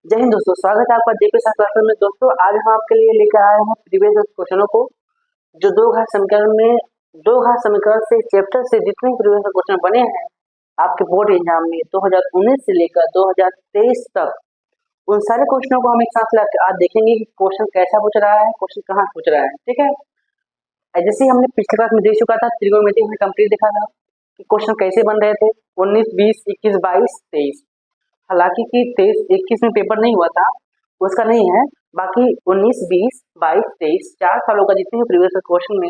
जय हिंद दोस्तों, स्वागत है आपका जेपी साहब क्लास में। दोस्तों आज हम आपके लिए लेकर आए हैं प्रीवियस क्वेश्चनों को, जो दो घात समीकरण में दो घात समीकरण से चैप्टर से जितने प्रीवियस क्वेश्चन बने हैं आपके बोर्ड एग्जाम में 2019 से लेकर 2023 तक, उन सारे क्वेश्चनों को हम एक साथ लाकर आज देखेंगे कि क्वेश्चन कैसा पूछ रहा है, क्वेश्चन कहाँ पूछ रहा है। ठीक है, जैसे हमने पिछले क्लास में देख चुका था, त्रिकोणमिति में कंप्लीट देखा था कि क्वेश्चन कैसे बन रहे थे 19, 20, 21, 22, 23। हालांकि कि 23, 21 में पेपर नहीं हुआ था, उसका नहीं है। बाकी 19, 20, 22, 23 4 सालों का जितने भी प्रीवियस क्वेश्चन में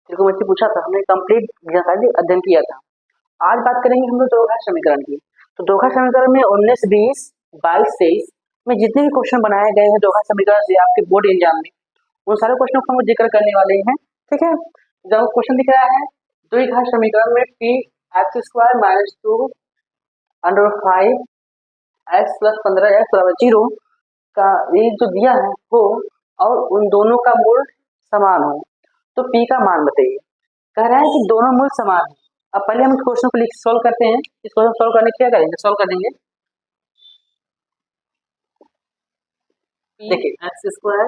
त्रिकोणमिति पूछा था, हमने कंप्लीट जानकारी अध्ययन किया था। आज बात करेंगे हम लोग दो घात समीकरण की। तो दो घात समीकरण में 19, 20, 22, 23 में जितने भी क्वेश्चन बनाए गए हैं दो घात समीकरण से आपके बोर्ड एग्जाम में, उन सारे क्वेश्चन को हम जिक्र करने वाले हैं। ठीक है, जब क्वेश्चन दिख रहा है द्विघात समीकरण में p x square minus 2 under 5 x plus 15x बराबर 0 का ये जो दिया है वो, और उन दोनों का मूल समान हो, तो p का मान बताइए। कह रहा है कि दोनों मूल समान है। अब पहले हम क्वेश्चन को सॉल्व करते हैं। इस क्वेश्चन सॉल्व करने क्या करेंगे, सॉल्व कर देंगे। देखिए x square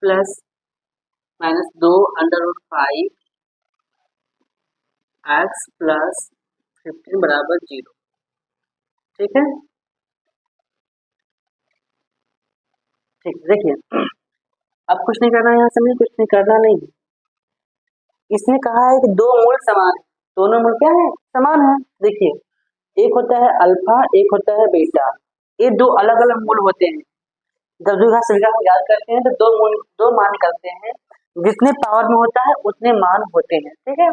plus minus 2 under root 5 x plus 15 बराबर 0। ठीक है, ठीक, देखिए अब कुछ नहीं करना है, यहाँ से कुछ नहीं करना नहीं। इसने कहा है कि दो मूल समान है, दोनों मूल क्या है, समान है। देखिए एक होता है अल्फा, एक होता है बीटा, ये दो अलग अलग मूल होते हैं। जब द्विघात समीकरण को याद करते हैं तो दो मान निकलते हैं, जितने पावर में होता है उतने मान होते हैं। ठीक है,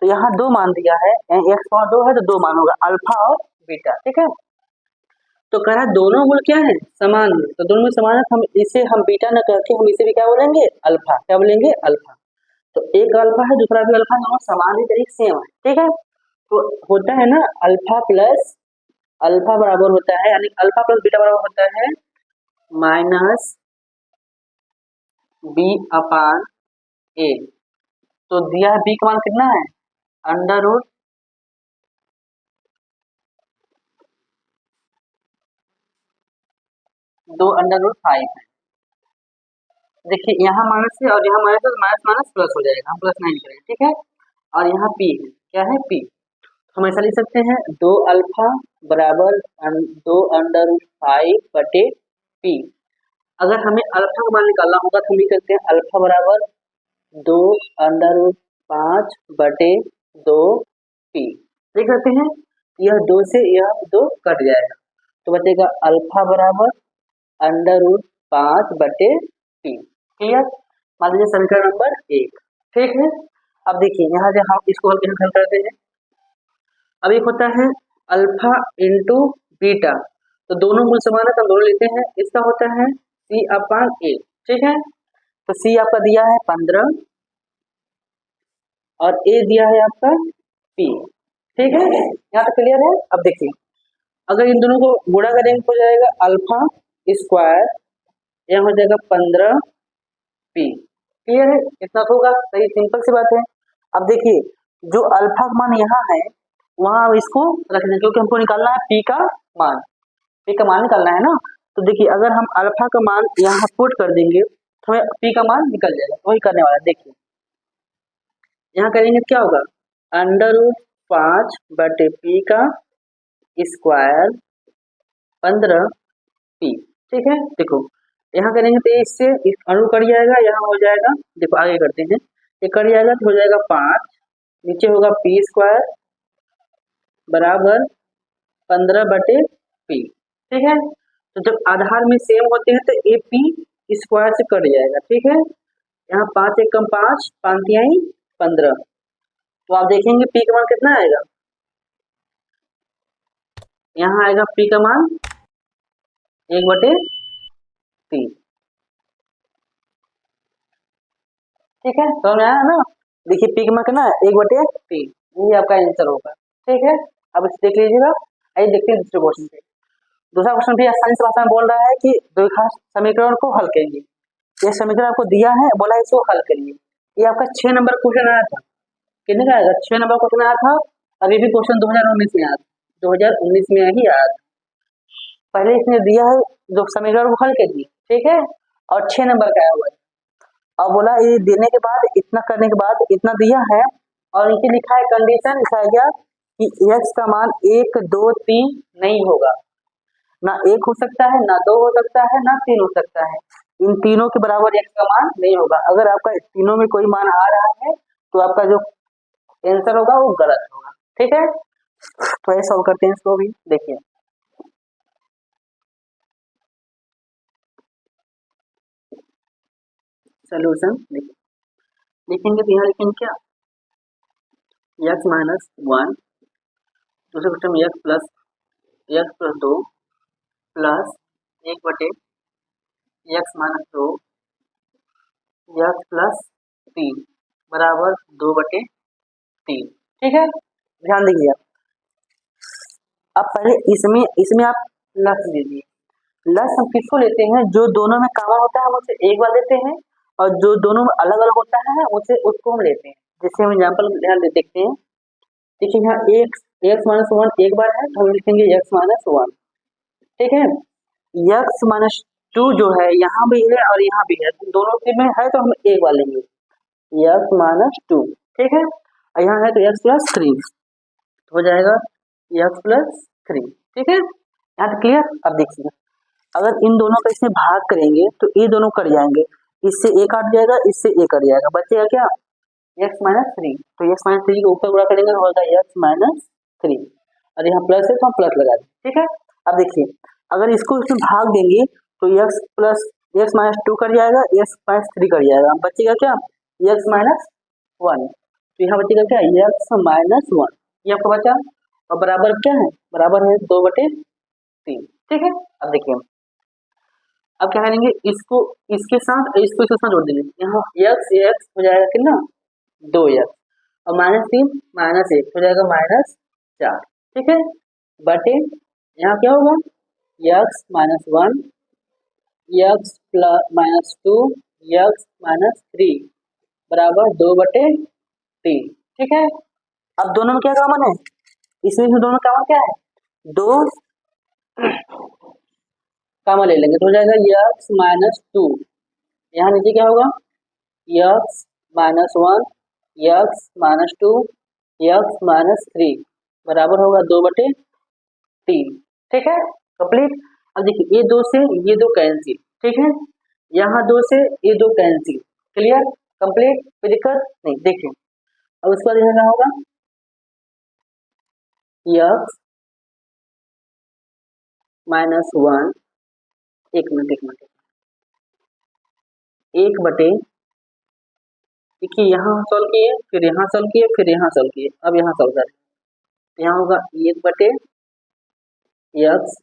तो यहाँ दो मान दिया है, x पावर 2 है तो दो मान होगा अल्फा और बीटा। ठीक है, तो कह रहा है दोनों मूल क्या है, समान है। तो दोनों मूल समान है, हम इसे हम बीटा न करके हम इसे भी क्या बोलेंगे, अल्फा। क्या बोलेंगे, अल्फा। तो एक अल्फा है दूसरा भी अल्फा, दोनों समान ही तरीके सेम है। ठीक है, तो होता है ना अल्फा प्लस अल्फा बराबर होता है, यानी अल्फा प्लस बीटा बराबर होता है माइनस बी अपान ए। तो दिया है बी का मान कितना है, अंडर रूट 2 अंडर रूट 5 है। देखिए यहाँ माइनस है और यहाँ माइनस है, तो माइनस माइनस प्लस हो जाएगा, हम प्लस 9 करेंगे। ठीक है, और यहाँ पी है, क्या है पी। हम ऐसा लिख सकते हैं 2 अल्फा बराबर 2 अंडर रूट 5 बटे पी। अगर हमें अल्फा का मान निकालना होगा तो हम लिख सकते हैं अल्फा बराबर 2 अंडर रूट 5 बटे 2 पी। देख सकते हैं यह 2 से यह 2 कट जाएगा, तो बचेगा अल्फा बराबर अंडर रूट 5 बटे पी। क्लियर, मान लीजिए समीकरण नंबर 1। ठीक है, अब देखिए यहाँ से हम इसको हल करते हैं। अब एक होता है अल्फा इंटू बीटा, तो दोनों मूल समान है तो हम दोनों लेते हैं। इसका होता है सी अपान ए। ठीक है, तो सी आपका दिया है 15 और ए दिया है आपका पी। ठीक है, यहाँ तक क्लियर है। अब देखिए अगर इन दोनों को गुणा करेंगे हो जाएगा अल्फा स्क्वायर, यहाँ हो जाएगा 15 पी। क्लियर है, इतना तो होगा, सही सिंपल सी बात है। अब देखिए जो अल्फा का मान यहाँ है वहां इसको रख दें, क्योंकि हमको निकालना है पी का मान। पी का मान निकालना है ना, तो देखिए अगर हम अल्फा का मान यहाँ पुट कर देंगे तो हमें पी का मान निकल जाएगा, वही करने वाला है। देखिए यहाँ करेंगे क्या होगा, अंडर रूट 5 बटे पी का स्क्वायर 15 पी। ठीक है, देखो यहाँ करेंगे तो इससे अणु कट जाएगा, यहाँ हो जाएगा, देखो आगे करते हैं, ये कट जाएगा तो हो जाएगा 5, नीचे होगा पी स्क्वायर बराबर 15 बटे पी। ठीक है, तो जब आधार में सेम होते हैं तो ए पी स्क्वायर से कट जाएगा। ठीक है, यहाँ 5 एक कम 5, 5 तिहाई 15, तो आप देखेंगे पी का मान कितना आएगा, यहाँ आएगा पी का मान 1 बटे 3। ठीक है, समझ में आया ना। देखिए पी का मान कितना है, 1 बटे 3, ये आपका आंसर होगा। ठीक है, अब इसे देख लीजिएगा। आइए देखते हैं दूसरे क्वेश्चन पे। दूसरा क्वेश्चन भी आसानी से भाषा में बोल रहा है कि द्विघात समीकरण को हल करेंगे। ये समीकरण आपको दिया है, बोला है इसको हल करिए। ये आपका 6 नंबर क्वेश्चन आया था, कितने का आएगा, 6 नंबर क्वेश्चन आया था। अभी भी क्वेश्चन 2019 में आया था, 2019 में ही आया था। पहले इसने दिया है जो समीकरण को हल कर दिए, ठीक है, और 6 नंबर का आया हुआ है। अब बोला ये देने के बाद, इतना करने के बाद इतना दिया है और नीचे लिखा है कंडीशन, लिखा है क्या कि x का मान 1 2 3 नहीं होगा, ना 1 हो सकता है, ना 2 हो सकता है, ना 3 हो सकता है, इन तीनों के बराबर x का मान नहीं होगा। अगर आपका तीनों में कोई मान आ रहा है तो आपका जो आंसर होगा वो गलत होगा, ठीक है। तो ये सॉल्व करते हैं इसको भी, देखिए सोल्यूशन लिखेंगे तो यहाँ लिखेंगे क्या, x माइनस 1, दूसरे क्वेश्चन में x plus 2 plus 1/x minus 2 x plus 3 बराबर 2/3, ठीक है। ध्यान दीजिए अब पहले इसमें इसमें आप लक्स दीजिए। लक्स हम किसको लेते हैं, जो दोनों में कॉमन होता है हम उसे एक बार लेते हैं, और जो दोनों में अलग अलग होता है उसे उसको हम लेते हैं। जैसे हम एग्जाम्पल ध्यान दे देखते हैं, देखिए यहाँ एक्स माइनस 1 एक बार है तो हम लिखेंगे x माइनस 1, ठीक है। x माइनस 2 जो है यहाँ भी है और यहाँ भी है, दोनों के में है तो हम एक बार लेंगे x माइनस 2, ठीक है। और यहाँ है तो x प्लस 3 हो जाएगा x प्लस 3, ठीक है। यहाँ तक क्लियर। अब देखिए अगर इन दोनों का इसमें भाग करेंगे तो ये दोनों कट जाएंगे, इससे एक कट जाएगा, इससे एक कट जाएगा, बचेगा क्या x माइनस 3। तो x माइनस 3 को ऊपर गुणा करेंगे तो होगा x माइनस 3, और यहाँ प्लस है तो हम प्लस लगा दें, ठीक है। अब देखिए अगर इसको इसमें भाग देंगे तो x माइनस 2 कट जाएगा, x माइनस 3 कट जाएगा, बचेगा क्या x माइनस 1। तो यहाँ बचेगा क्या x माइनस 1, ये आपको बचा, और बराबर क्या है, बराबर है 2/3, ठीक है। अब देखिए अब क्या करेंगे, इसको इसके साथ इसको इसके साथ जोड़ देंगे, यहाँ x हो जाएगा कितना 2x, और -3 -1 हो जाएगा -4, ठीक है। बटे यहाँ क्या होगा x minus 1 x plus minus 2 x minus 3 बराबर 2/3, ठीक है। अब दोनों में क्या कॉमन है, इसमें दोनों में कॉमन क्या है, 2 कॉमन ले लेंगे तो हो जाएगा x माइनस 2, यहाँ नीचे क्या होगा x minus 1 x minus 2 x minus 3 बराबर होगा 2/3, ठीक है, कंप्लीट। अब देखिए ये 2 से ये 2 कैंसिल, ठीक है, यहाँ 2 से ये 2 कैंसिल, क्लियर कंप्लीट, कोई दिक्कत नहीं। देखिए अब उसके बाद यहाँ क्या होगा x माइनस 1, एक मिनट 1/, देखिए यहाँ सॉल्व किए, फिर यहाँ सॉल्व किए, फिर यहाँ सॉल्व किए, अब यहाँ सॉल्व करें, यहाँ होगा 1/x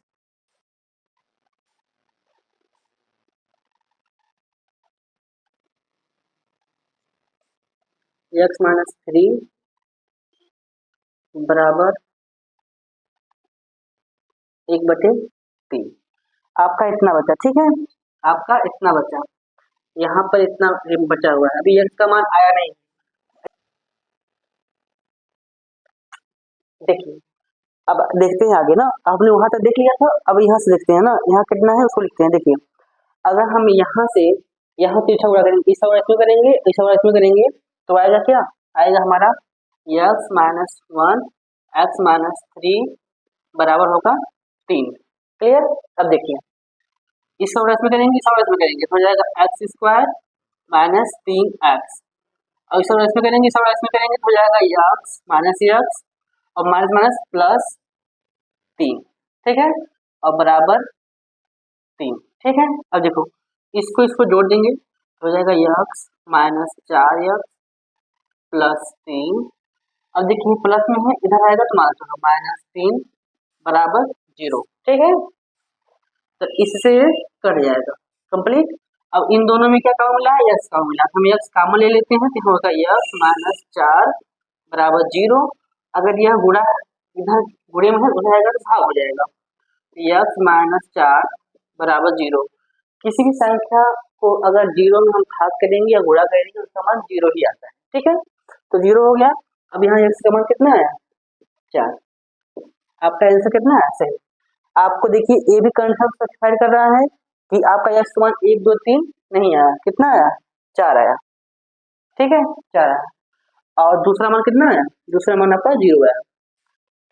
x माइनस 3 बराबर 1/3, आपका इतना बचा, ठीक है, आपका इतना बचा, यहाँ पर इतना बचा हुआ है, अभी x का मान आया नहीं। देखिए अब देखते हैं आगे ना, आपने वहां तक देख लिया था, अब यहाँ से देखते हैं ना, यहाँ कितना है उसको लिखते हैं। देखिए अगर हम यहाँ से यहाँ पीछा गुणा करेंगे, इस और इसमें करेंगे, इस और इसमें करेंगे, तो आएगा क्या, आएगा हमारा x माइनस 1 x माइनस 3 बराबर होगा 3, क्लियर। अब देखिए इस और इसमें करेंगे, इस और इसमें करेंगे तो हो जाएगा x² माइनस 3x, और इस और इसमें करेंगे, इस और इसमें करेंगे तो हो जाएगा x माइनस x और माइनस माइनस प्लस 3, ठीक है, और बराबर 3, ठीक है। अब देखो इसको जोड़ देंगे तो हो जाएगा x माइनस 4x प्लस 3, अब देखिए प्लस में है, इधर आएगा तो माइनस होगा, -3 बराबर 0, ठीक है। तो इससे कट जाएगा, कंप्लीट। अब इन दोनों में क्या कॉमन मिला है, x कॉमन मिला, हम x कॉमन ले लेते हैं तो होगा x माइनस 4 बराबर 0, अगर यह गुणा इधर गुणे में है उधर आएगा तो भाग हो जाएगा, x माइनस 4 बराबर 0। किसी भी संख्या को अगर 0 में हम भाग करेंगे या गुणा करेंगे उसका मान 0 ही आता है, ठीक है। तो 0 हो गया। अब यहाँ x का मान कितना आया 4, आपका आंसर कितना है सही। आपको देखिए ए भी कंफर्म स्पेसिफाइड कर रहा है कि आपका यह मान 1 2 3 नहीं आया, कितना आया 4 आया, ठीक है 4 आया। और दूसरा मान कितना आया, दूसरा मान आपका 0 आया,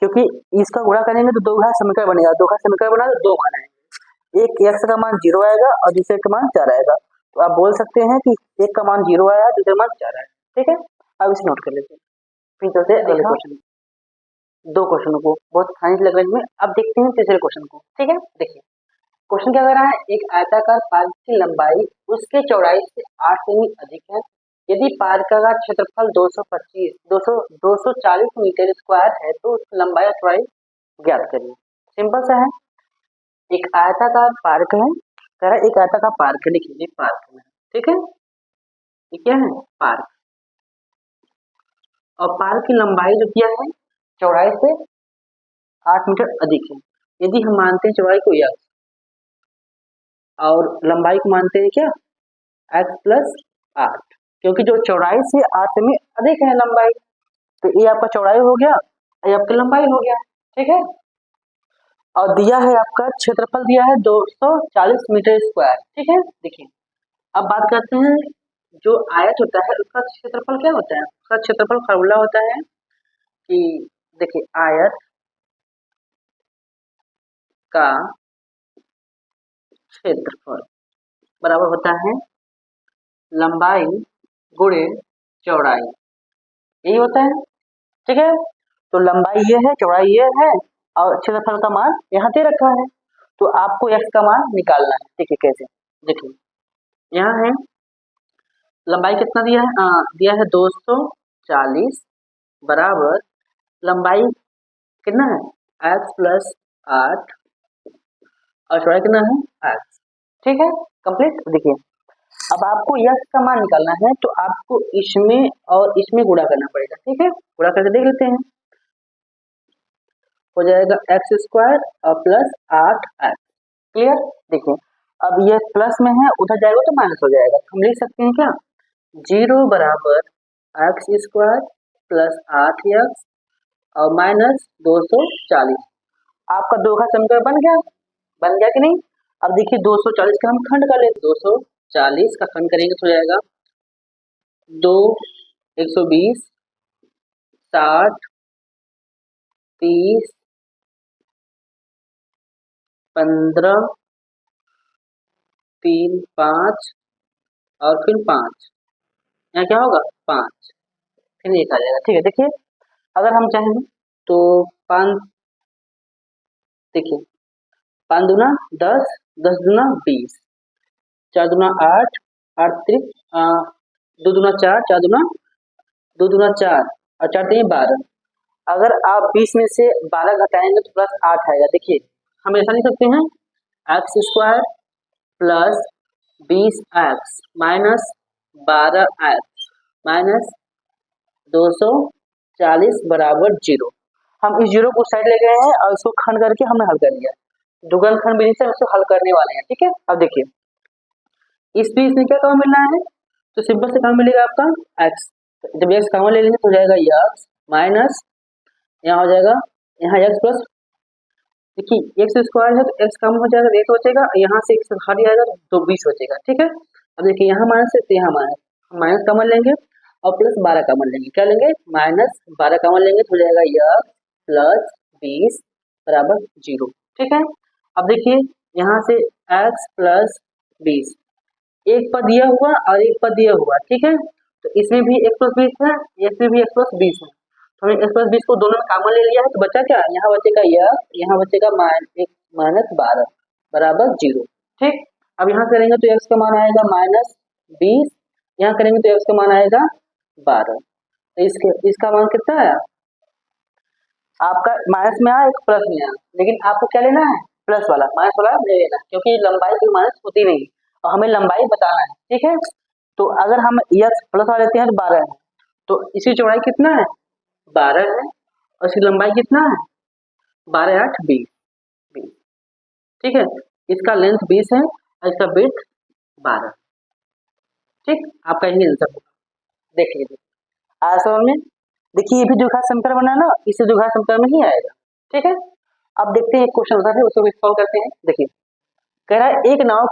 क्योंकि इसका गुणा करेंगे तो दो घात समीकरण बनेगा, दो घात समीकरण बना तो दो मान आएंगे, एक x का मान 0 आएगा और दूसरे का मान 4 आएगा। तो आप बोल सकते हैं कि एक का मान 0 आया, दूसरे मान 4 आया, ठीक है। अब इसे नोट कर लेते हैं, फिर चलते हैं अगले क्वेश्चन, दो क्वेश्चनों को बहुत साइंस लैंग्वेज में। अब देखते हैं तीसरे क्वेश्चन को, ठीक है। देखिए क्वेश्चन क्या कर रहा है, एक आयताकार पार्क की लंबाई उसके चौड़ाई से 8 सेमी अधिक है, यदि पार्क का क्षेत्रफल 240 मीटर स्क्वायर है तो उसकी लंबाई और चौड़ाई ज्ञात करिए। सिंपल सा है, एक आयताकार पार्क है, कह रहा है एक आयताकार पार्क है, लिखिए ये पार्क है, ठीक है, ये क्या है पार्क, और पार्क की लंबाई जो किया है चौड़ाई से 8 मीटर अधिक है। यदि हम मानते हैं चौड़ाई को x और लंबाई को मानते हैं क्या x प्लस 8, क्योंकि जो चौड़ाई से 8 में अधिक है लंबाई, तो ये आपका चौड़ाई हो गया, ये आपकी लंबाई हो गया, ठीक है। और दिया है आपका क्षेत्रफल दिया है 240 मीटर स्क्वायर, ठीक है। देखिए अब बात करते हैं, जो आयत होता है उसका क्षेत्रफल क्या होता है, उसका क्षेत्रफल फॉर्मूला होता है कि देखिए आयत का क्षेत्रफल बराबर होता है लंबाई गुणे चौड़ाई, यही होता है, ठीक है। तो लंबाई ये है, चौड़ाई ये है और क्षेत्रफल का मान यहाँ दे रखा है, तो आपको x का मान निकालना है। देखिए कैसे, देखिए यहाँ है लंबाई कितना दिया है, दिया है 240 बराबर लंबाई कितना है x प्लस 8 और चौड़ाई कितना है x, ठीक है कंप्लीट। देखिए अब आपको x का मान निकालना है, तो आपको इसमें और इसमें गुणा करना पड़ेगा, ठीक है। गुणा करके देख लेते हैं, हो जाएगा एक्स स्क्वायर और प्लस 8x, क्लियर। देखिए अब ये प्लस में है, उधर जाएगा तो माइनस हो जाएगा, हम लिख सकते हैं क्या 0 बराबर एक्स स्क्वायर प्लस 8x और माइनस 240। आपका दो का समीकरण बन गया कि नहीं। अब देखिए 240 का हम खंड कर लेते, 240 का खंड करेंगे तो हो जाएगा 2 120 60 30 15 3 5 और फिर 5, यहाँ क्या होगा 5, फिर एक आ जाएगा, ठीक है। देखिए अगर हम चाहें तो 5, देखिए 5 दूना 10, 10 दूना 20, 4 दूना 8, 8 त्रिक 2 दूना 4, 4 दूना 2 दूना 4 और 4 3 12। अगर आप 20 में से 12 घटाएंगे तो प्लस 8 आएगा। देखिए हम ऐसा लिख सकते हैं x square plus 20x minus 12x minus 240 बराबर 0। हम इस 0 को साइड ले गए हैं और इसको खंड करके हमने हल कर लिया, दुगन खंड विधि से इसको हल करने वाले हैं, ठीक है। अब देखिए इस बीच में क्या कॉमन मिलना है, तो सिंपल से कॉमन मिलेगा आपका x, जब x कॉमन ले लेंगे तो हो जाएगा x माइनस यहाँ हो जाएगा यहाँ x प्लस, देखिए एक्स स्क्वायर है तो x कम हो जाएगा, एक बचेगा, यहाँ से x हट जाएगा तो 20 बचेगा, ठीक है। अब देखिए यहाँ माइनस है तो यहाँ माइनस, माइनस कॉमन लेंगे और प्लस 12 कॉमन लेंगे, क्या लेंगे माइनस 12 कॉमन लेंगे तो हो जाएगा यह प्लस 20 बराबर 0, ठीक है। अब देखिए यहाँ से x प्लस 20, एक पद दिया हुआ और एक पद दिया हुआ, ठीक है। तो इसमें भी x प्लस 20 है, इसमें भी x प्लस 20 है, तो हमने x प्लस 20 को दोनों में कॉमन ले लिया है, तो बचा क्या, यहाँ बचेगा यह, यहाँ बचेगा माइनस 12 बराबर 0, ठीक। अब यहाँ करेंगे तो x का मान आएगा माइनस 20, यहाँ करेंगे तो x का मान आएगा 12, तो इसका मान कितना आया, आपका माइनस में आया एक प्लस में आया, लेकिन आपको क्या लेना है प्लस वाला, माइनस वाला ले लेना, क्योंकि लंबाई कोई माइनस होती नहीं और हमें लंबाई बताना है, ठीक है। तो अगर हम x प्लस वाला लेते हैं तो 12 है, तो इसकी चौड़ाई कितना है 12 है और इसकी लंबाई कितना है 12 8 20, ठीक है। इसका लेंथ 20 है और इसका विड्थ 12, ठीक। आपका ये आंसर होगा, देख लीजिए आया समझ में। देखिए ये भी द्विघात समीकरण बना ना, इससे द्विघात समीकरण में ही आएगा, ठीक है। अब देखते हैं क्वेश्चन उधर है, उसको भी सॉल्व करते हैं। देखिए कह रहा है एक नाव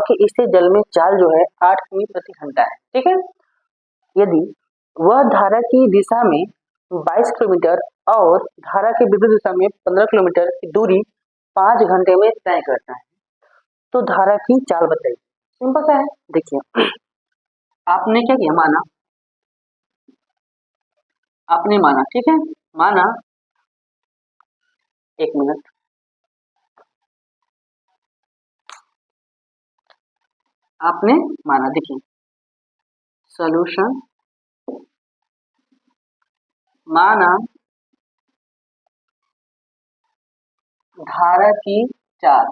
की स्थिर जल में चाल जो है 8 किमी प्रति घंटा है। ठीक है, यदि वह धारा की दिशा में 22 किलोमीटर और धारा के विपरीत दिशा में 15 किलोमीटर की दूरी 5 घंटे में तय करता है तो धारा की चाल बताइए। सिंपल सा है। देखिए आपने क्या किया, आपने माना, ठीक है, माना, एक मिनट, आपने माना, देखिए सॉल्यूशन, माना धारा की चाल,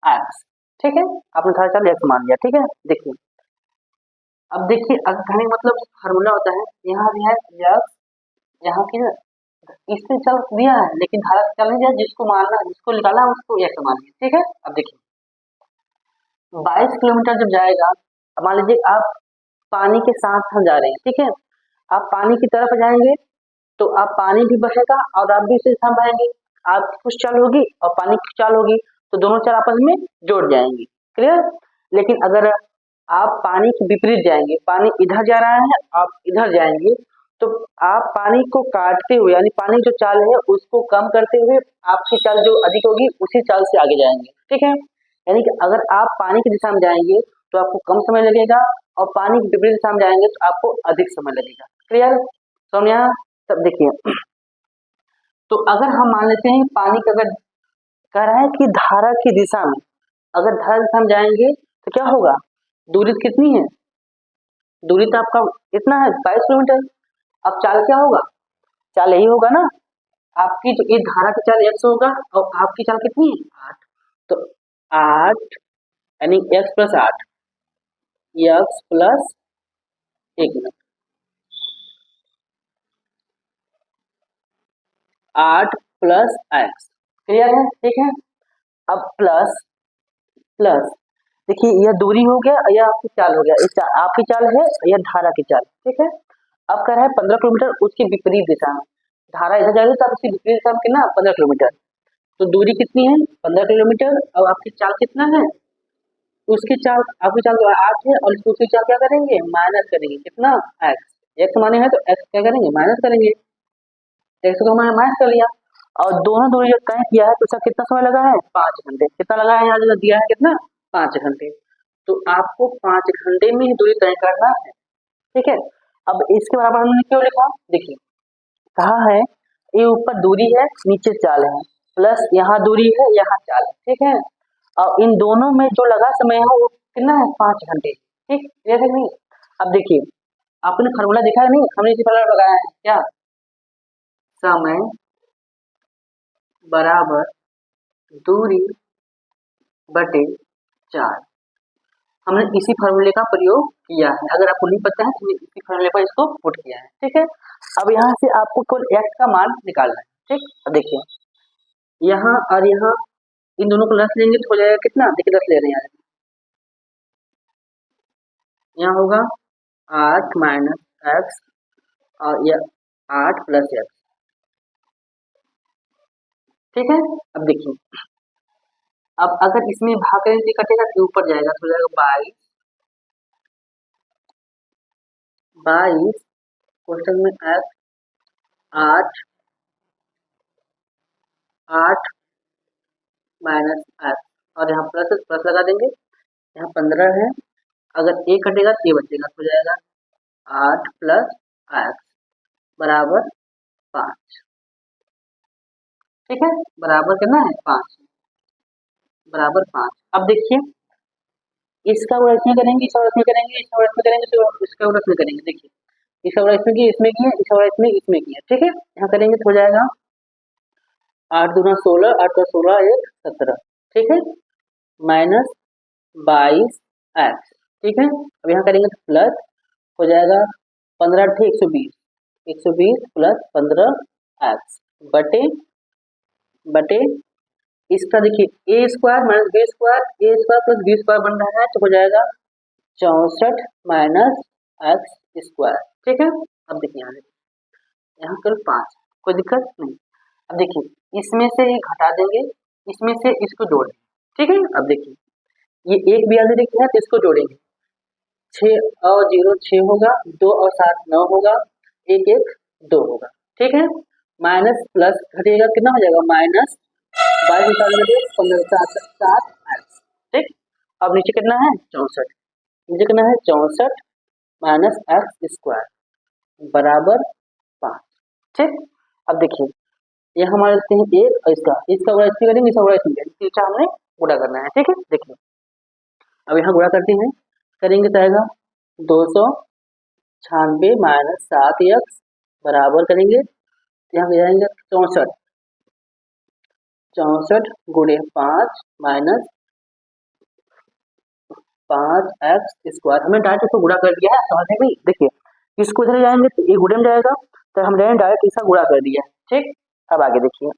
x, ठीक है, आपने धारा चाल x मान लिया। ठीक है, देखिए अब देखिए अगर मतलब फार्मूला होता है, यहाँ भी है x, यहाँ की ना इसमें चल दिया है लेकिन धारा की चाल नहीं दिया, जिसको मानना, जिसको निकाला उसको x मान लिया। ठीक है, अब देखिए 22 किलोमीटर जब जाएगा, मान लीजिए आप पानी के साथ हम जा रहे हैं, ठीक है, आप पानी की तरफ जाएंगे तो आप पानी भी बहेगा और आप भी उसी दिशा में बहेंगे, आपकी कुछ चाल होगी और पानी की चाल होगी, तो दोनों चाल आपस में जोड़ जाएंगी। क्लियर। लेकिन अगर आप पानी के विपरीत जाएंगे, पानी इधर जा रहा है, आप इधर जाएंगे, तो आप पानी को काटते हुए, यानी पानी की जो चाल है उसको कम करते हुए आपकी चाल जो अधिक होगी उसी चाल से आगे जाएंगे। ठीक है, यानी कि अगर आप पानी की दिशा में जाएंगे तो आपको कम समय लगेगा और पानी की विपरीत दिशा में जाएंगे तो आपको अधिक समय लगेगा। क्लियर, समझ यहाँ। तब देखिए तो अगर हम मान लेते हैं पानी का, अगर कह रहा है कि धारा की दिशा में, अगर धारा दिशा में जाएंगे तो क्या होगा, दूरी कितनी है, दूरी तो आपका इतना है 22 किलोमीटर। अब चाल क्या होगा, चाल यही होगा ना, आपकी जो ये धारा की चाल x होगा और आपकी चाल कितनी है 8, तो 8 यानी x प्लस 8, x प्लस, एक मिनट, 8 प्लस x। क्लियर है, ठीक है। अब प्लस प्लस, देखिए यह दूरी हो गया, यह आपकी चाल हो गया, आपकी चाल है, यह धारा की चाल। ठीक है, अब कह रहा है 15 किलोमीटर उसके विपरीत दिशा में, धारा इधर जा रही है तो आप उसकी विपरीत दिशा में कितना 15 किलोमीटर, तो दूरी कितनी है 15 किलोमीटर और आपकी चाल कितना है, उसकी चाल, आपकी चाल 8 है और उसकी चाल क्या करेंगे, माइनस करेंगे, कितना x माने है तो x क्या करेंगे, माइनस करेंगे, x को मैंने माइनस कर लिया और दोनों दूरी जब तय किया है तो उसका कितना समय लगा है 5 घंटे, कितना लगा है यहाँ जो दिया है कितना 5 घंटे, तो आपको 5 घंटे में ही दूरी तय करना है। ठीक है, अब इसके बराबर हमने क्यों लिखा, देखिए कहा है ये ऊपर दूरी है नीचे चाल है, प्लस यहाँ दूरी है यहाँ चाल है। ठीक है, और इन दोनों में जो लगा समय है वो कितना है 5 घंटे। ठीक, ये है नहीं। अब देखिए आपने फार्मूला देखा है नहीं, हमने इसी फार्मूला लगाया है क्या, समय बराबर दूरी बटे चाल, हमने इसी फार्मूले का प्रयोग किया है, अगर आपको नहीं पता है तो इसी फार्मूले पर इसको पुट किया है। ठीक है, अब यहाँ से आपको केवल x का मान निकालना है। ठीक, अब देखिए यहाँ और यहाँ इन दोनों को रख लेंगे तो हो जाएगा कितना, देखिए 10 ले रहे हैं, यहाँ होगा 8 माइनस एक्स और यह 8 प्लस एक्स। ठीक है, अब देखिए अब अगर इसमें भाग करेंगे कटेगा तो ऊपर जाएगा तो हो जाएगा 22 क्वेश्चन में एक्स 8 माइनस एक्स और यहाँ प्लस प्लस लगा देंगे, यहाँ 15 है, अगर एक कटेगा तो ये बचेगा तो हो जाएगा 8 प्लस एक्स बराबर 5। ठीक है, बराबर कितना है 5, बराबर 5। अब देखिए इसका गुणा इसमें करेंगे, इसका गुणा इसमें करेंगे, इसका गुणा इसमें करेंगे, इसका गुणा इसमें करेंगे, देखिए इसका गुणा इसमें किया, इसमें किया, इसका गुणा इसमें किया। ठीक है, यहाँ करेंगे तो हो जाएगा 8 दूना 16, 8 का 16 1 17। ठीक है, माइनस 22 एक्स। ठीक है, अब यहाँ करेंगे तो प्लस हो जाएगा 15 × 120 प्लस 15 एक्स बटे बटे इसका देखिए ए स्क्वायर माइनस बी स्क्वायर, ए स्क्वायर प्लस बी स्क्वायर बन रहा है तो हो जाएगा 64 माइनस एक्स स्क्वायर। ठीक है, अब देखिए यहाँ केवल 5, कोई दिक्कत नहीं। अब देखिए इसमें से ये घटा देंगे, इसमें से इसको जोड़ देंगे। ठीक है, अब देखिए ये एक भी आगे है तो इसको जोड़ेंगे, 6 और 0 6 होगा, 2 और 7 9 होगा, 1 1 2 होगा। ठीक है, माइनस प्लस घटेगा कितना हो जाएगा, माइनस 22 15 7 एक्स। ठीक, अब नीचे कितना है 64, नीचे कितना है 64 माइनस एक्स स्क्वायर बराबर 5। ठीक, अब देखिए ये हमारे देखते हैं एक और इसका गुणा इसमें करेंगे, इसका गुणा इसमें करेंगे, तीसरा हमने गुणा करना है। ठीक है, देखिए अब यहाँ गुणा करते हैं, करेंगे तो आएगा 296 माइनस 7 एक्स बराबर करेंगे, यहाँ जाएंगे 64 गुणे 5 माइनस 5 एक्स स्क्वायर। हमने डायरेक्ट इसको गुणा कर दिया है, समझ में? देखिए इसको इधर जाएंगे तो ये गुणे में जाएगा, तो हमने डायरेक्ट इसका गुणा कर दिया है। ठीक, अब आगे देखिए,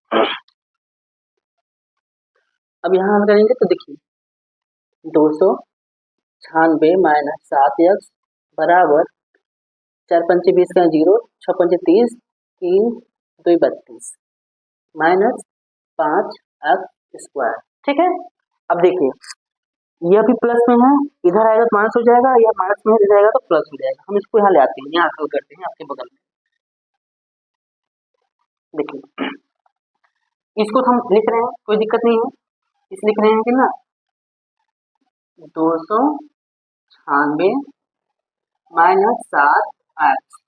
अब यहाँ हम करेंगे तो देखिए 296 माइनस 7 एक्स बराबर 4 पंचे 20 का 0, 6 पंचे 30, 3 2 32 माइनस 5 एक्स स्क्वायर। ठीक है, अब देखिए यह भी प्लस में है, इधर आएगा तो माइनस हो जाएगा, या माइनस में इधर आएगा तो प्लस हो जाएगा। हम इसको यहाँ ले आते हैं, यहाँ हल करते हैं आपके बगल में। देखिए इसको तो हम लिख रहे हैं, कोई दिक्कत नहीं है, इस लिख रहे हैं कि ना 296 माइनस 7 एक्स,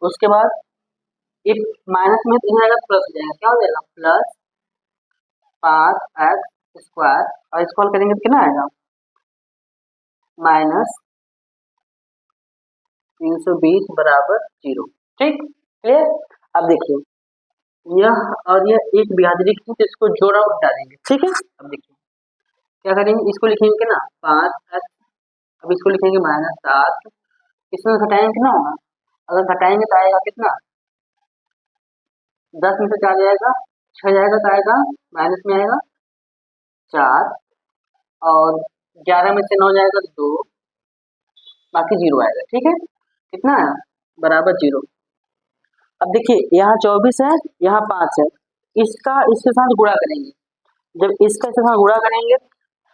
उसके बाद इफ माइनस में इधर आएगा प्लस हो जाएगा, क्या हो जाएगा प्लस 5 एक्स स्क्वायर, और इसको हल करेंगे तो कितना आएगा माइनस 320 बराबर 0। ठीक, क्लियर? अब देखिए यह और यह एक बिहादरी की, तो इसको जोड़ा और घटा देंगे। ठीक है, अब देखिए क्या करेंगे, इसको लिखेंगे ना 5 एक्स, अब इसको लिखेंगे माइनस 7, इसमें घटाएंगे कितना होगा, अगर घटाएंगे तो आएगा कितना, 10 में से 4 जाएगा 6 जाएगा तो आएगा माइनस में आएगा 4, और 11 में से 9 जाएगा तो 2, बाकी 0 आएगा। ठीक है, कितना है बराबर 0। अब देखिए यहाँ 24 है, यहाँ 5 है, इसका इसके साथ गुणा करेंगे, जब इसका इसके साथ गुणा करेंगे,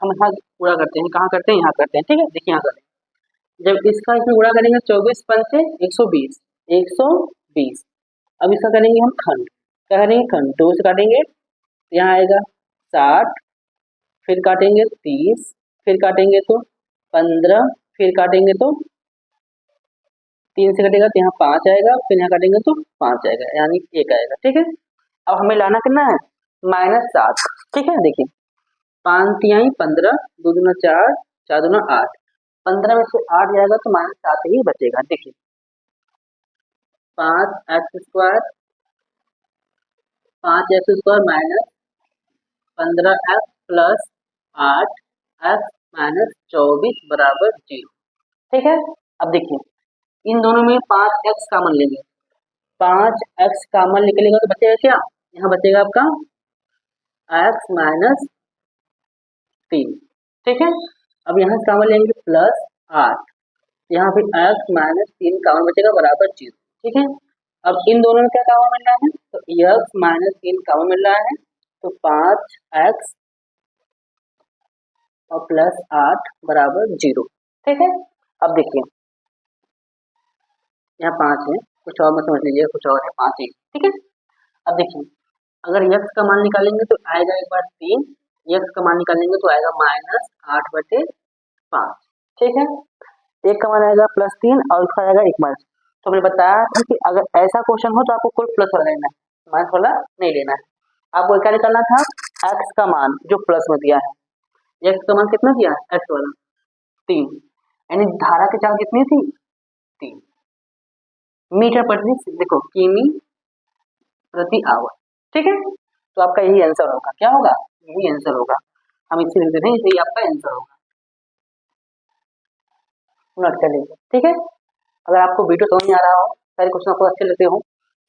हम यहाँ गुणा करते हैं, कहाँ करते हैं, यहाँ करते हैं। ठीक है, देखिए यहाँ करें, जब इसका इसमें गुणा करेंगे 24 पंचे 120 120, अब इसका करेंगे हम खंड, क्या करेंगे खंड, 2 से काटेंगे यहाँ आएगा 60, फिर काटेंगे 30, फिर काटेंगे तो 15, फिर काटेंगे तो 3 से कटेगा तो यहाँ 5 आएगा, फिर यहाँ काटेंगे तो 5 आएगा, यानी 1 आएगा। ठीक है, अब हमें लाना कितना है माइनस 7। ठीक है, देखिए 5 तिहाई 15, 2 दूना 4, 4 दूना 8, 15 में से 8 जाएगा तो माइनस 7 ही बचेगा। देखिए 5 x square minus 15 x plus 8 x minus 24 बराबर 0। ठीक है, अब देखिए इन दोनों में 5 एक्स कॉमन लेंगे, 5 एक्स कॉमन निकलेगा तो बचेगा क्या, यहाँ बचेगा आपका एक्स माइनस 3। ठीक है, अब यहाँ से कॉमन लेंगे प्लस 8, यहाँ पे एक्स माइनस 3 कॉमन बचेगा बराबर 0। ठीक है, अब इन दोनों में क्या कॉमन मिल रहा है, तो एक्स माइनस 3 कॉमन मिल रहा है, तो 5 एक्स और प्लस 8 बराबर 0। ठीक है, अब देखिए यहाँ 5 है, कुछ और मत समझ लीजिए, कुछ और है 5 ही। ठीक है, अब देखिए अगर x का मान निकालेंगे तो आएगा एक बार 3, x का मान निकालेंगे तो आएगा माइनस 8/5। ठीक है, एक का मान आएगा प्लस 3 और इसका आएगा 1 माइनस। तो मैंने बताया था कि अगर ऐसा क्वेश्चन हो तो आपको कोई प्लस वाला लेना है, माइनस वाला नहीं लेना है। आपको क्या निकालना था, x का मान जो प्लस में दिया है, x का मान कितना दिया है x वाला 3, यानी धारा की चाल कितनी थी 3 मीटर प्रति, देखो किमी प्रति आवर। ठीक है, तो आपका यही आंसर होगा, क्या होगा यही आंसर होगा, हम इससे लिख देते हैं, यही आपका आंसर होगा, नोट कर लीजिए। ठीक है, अगर आपको वीडियो समझ में आ रहा हो, सारे क्वेश्चन आपको अच्छे लगते हो,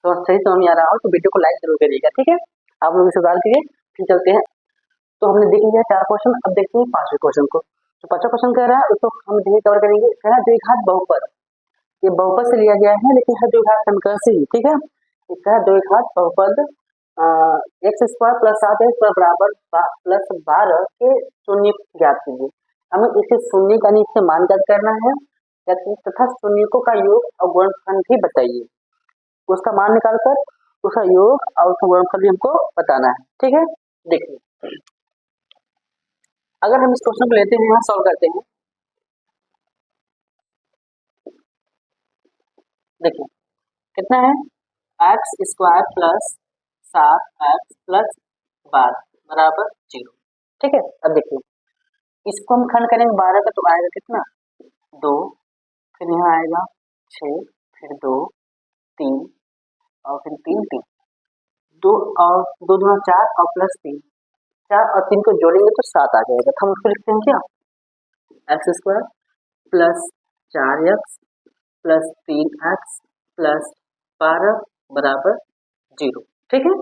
तो सही समझ में आ रहा हो तो वीडियो को लाइक जरूर करिएगा। ठीक है, आप लोग इसे सुधार कीजिए, फिर चलते हैं। तो हमने देख लिया 4 क्वेश्चन, अब देखते हैं 5वें क्वेश्चन को। जो 5वां क्वेश्चन कह रहा है उसको हम धीरे कवर करेंगे। कह रहा है द्विघात बहुपद, ये बहुपद से लिया गया है लेकिन है द्विघात समीकरण से ही, ठीक है। इसका है द्विघात बहुपद एक्स स्क्वायर प्लस 7x बराबर प्लस 12 के शून्य ज्ञात कीजिए। हमें इसे शून्य का नीचे मान ज्ञात करना है तथा शून्यकों का योग और गुणनफल भी बताइए। उसका मान निकालकर उसका योग और उसका गुणनफल भी हमको बताना है, ठीक है। देखिए अगर हम इस क्वेश्चन को लेते हैं, यहाँ सॉल्व करते हैं। देखिए कितना है, x square plus 7x plus 12 बराबर 0, ठीक है। अब देखिए इसको हम खंड करेंगे 12 का, तो आएगा कितना 2, फिर यहाँ आएगा 6, फिर 2 3 और फिर 3 3, 2 और 2 दूना 4 और प्लस 3, 4 और 3 को जोड़ेंगे तो 7 आ जाएगा। तो हम उसको लिखते हैं क्या, x square plus 4x plus 3x plus 12 बराबर 0, ठीक है।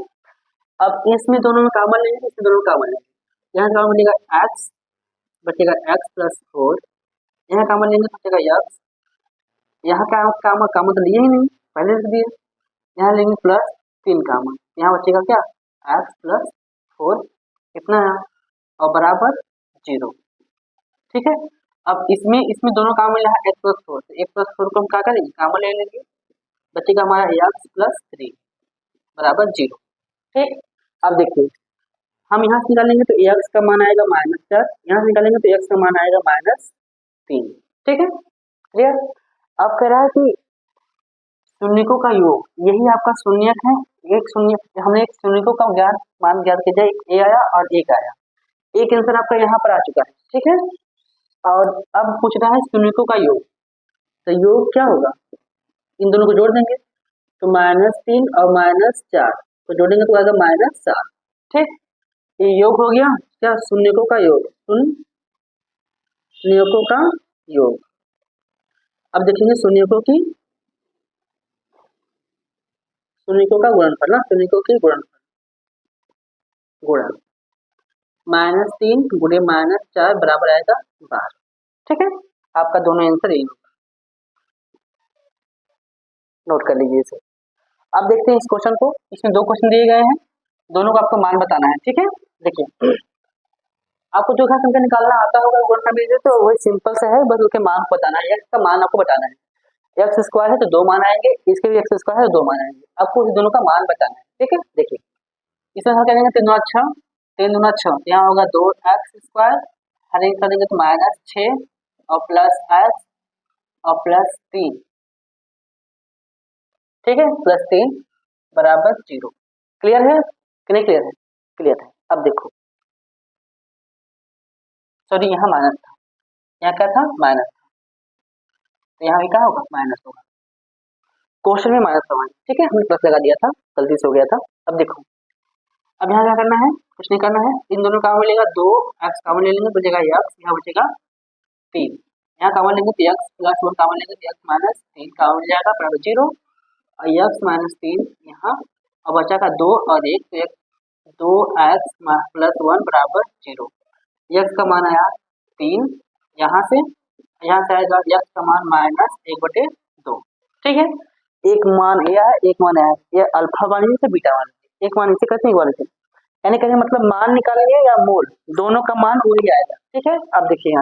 अब इसमें दोनों में कॉमन लेंगे, इसमें दोनों में कॉमन लेंगे। यहाँ कॉमन मिलेगा x बचेगा x प्लस 4, यहाँ कॉमन लेंगे तो बचेगा x, यहाँ का कॉमन तो लिए ही नहीं, पहले लिख दिए। यहाँ लेंगे प्लस 3 कॉमन, यहाँ बचेगा क्या x प्लस 4 कितना है और बराबर 0, ठीक है। अब इसमें दोनों कॉमन ले x प्लस 4, तो x प्लस 4 को हम क्या करेंगे कॉमन ले लेंगे, बचेगा हमारा x प्लस 3 बराबर 0, ठीक। अब देखिए हम यहाँ से निकालेंगे तो x का मान आएगा -4, यहाँ से निकालेंगे तो x का मान आएगा -3, ठीक है क्लियर। अब कह रहा है कि शून्यकों का योग, यही आपका शून्यक है। एक शून्य हमने एक शून्यकों का मान ज्ञात किया, एक a आया और एक आया, एक आंसर आपका यहाँ पर आ चुका है, ठीक है। और अब पूछ रहा है शून्यकों का योग, तो योग क्या होगा, इन दोनों को जोड़ देंगे तो -3 और -4 तो जोड़ेंगे तो आएगा -7, ठीक। ये योग हो गया क्या, शून्यकों का योग, शून्यकों का योग। अब देखेंगे शून्यकों का गुणनफल ना, शून्यकों की गुणनफल गुणा -3 गुणे -4 बराबर आएगा 12, ठीक है। आपका दोनों आंसर यही होगा, नोट कर लीजिए इसे। अब देखते हैं इस क्वेश्चन को, इसमें 2 क्वेश्चन दिए गए हैं, दोनों को आपको मान बताना है, ठीक है। देखिए आपको जो घात संख्या निकालना आता होगा गुणनफल में, तो वही सिंपल सा है, बस उसके मान को बताना है, x का मान आपको बताना है। एक्स स्क्वायर है तो 2 मान आएंगे, इसके भी एक्स स्क्वायर है तो 2 मान आएंगे, आपको इस दोनों का मान बताना है, ठीक है। देखिए इसमें हम करेंगे 3 दूना 6, 3 दूना 6, यहाँ होगा 2x स्क्वायर, हर एक कर देंगे तो -6 और प्लस x और प्लस 3, ठीक है, प्लस 3 बराबर 0, क्लियर है कि नहीं क्लियर है, क्लियर है। अब देखो सॉरी यहाँ माइनस था, यहाँ क्या था माइनस था, तो यहाँ भी क्या होगा माइनस होगा, क्वेश्चन में माइनस होगा, ठीक है, हमने प्लस लगा दिया था, गलती से हो गया था। अब देखो अब यहाँ क्या करना है, कुछ नहीं करना है, इन दोनों का मिलेगा 2x कॉमन ले लेंगे तो बचेगा x, यहाँ बचेगा 3, यहाँ कॉमन लेंगे तो x प्लस 1 कॉमन लेंगे तो x माइनस 3 कॉमन मिल जाएगा बराबर 0, और x माइनस 3 यहाँ और बचा का 2 और 1, तो 2x प्लस 1 बराबर 0, x का मान आया 3, यहाँ से आएगा x का मान -1/2, ठीक है। एक मान ए है एक मान है, ये अल्फा मान से बीटा मान, एक मान इसे कैसे निकालेंगे, यानी कहने मतलब मान निकालेंगे या मोल, दोनों का मान वही आएगा, ठीक है। अब देखिए